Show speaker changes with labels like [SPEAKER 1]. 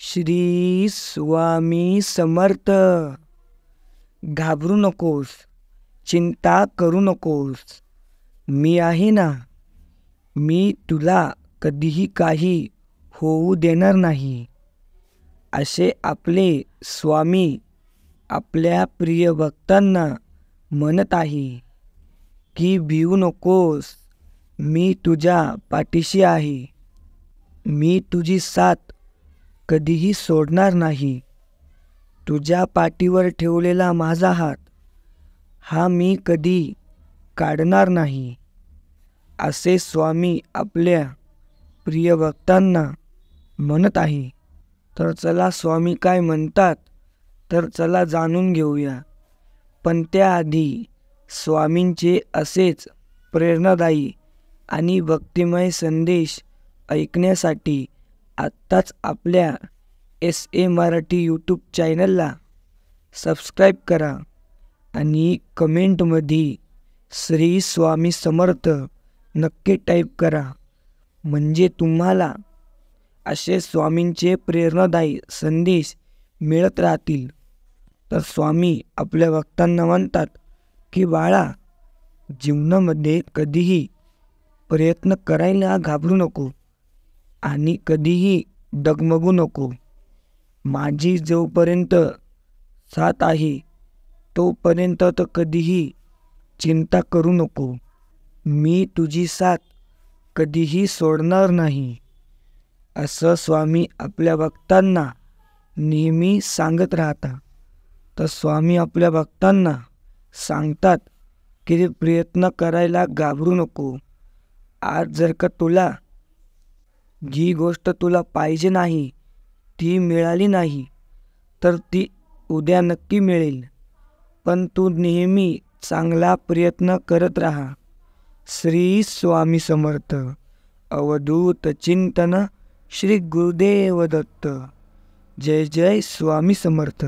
[SPEAKER 1] श्री स्वामी समर्थ. घाबरू नकोस, चिंता करू नकोस. मी आहे ना. मी तुला कधीही काही होऊ देणार नाही. असे आपले स्वामी आपल्या प्रिय भक्तांना म्हणत आहे की भिवू नकोस, मी तुझ्या पाठीशी आहे. मी तुझी साथ कधीही सोडणार नाही. तुझ्या पाठीवर ठेवलेला माझा हात हा मी कधी काढणार नाही. असे स्वामी आपल्या प्रिय भक्तांना म्हणत आहे. तर चला स्वामी काय म्हणतात तर चला जाणून घेऊया. पण त्याआधी स्वामींचे असेच प्रेरणादायी आणि भक्तिमय संदेश ऐकण्यासाठी आत्ताच आपल्या SA मराठी यूट्यूब चॅनलला सबस्क्राईब करा आणि कमेंटमध्ये श्री स्वामी समर्थ नक्की टाईप करा. म्हणजे तुम्हाला असे स्वामींचे प्रेरणादायी संदेश मिळत राहतील. तर स्वामी आपल्या भक्तांना म्हणतात की बाळा, जीवनामध्ये कधीही प्रयत्न करायला घाबरू नको आणि कधीही डगमगू नको. माझी जोपर्यंत साथ आहे तोपर्यंत तर कधीही चिंता करू नको. मी तुझी साथ कधीही सोडणार नाही. असं स्वामी आपल्या भक्तांना नेहमी सांगत राहतात. तर स्वामी आपल्या भक्तांना सांगतात की प्रयत्न करायला घाबरू नको. आज जर का तुला जी गोष्ट तुला पाहिजे नाही ती मिळाली नाही तर ती उद्या नक्की मिळेल. पण तू नेहमी चांगला प्रयत्न करत राहा. श्री स्वामी समर्थ. अवधूत चिंतन श्री गुरुदेव दत्त. जय जय स्वामी समर्थ.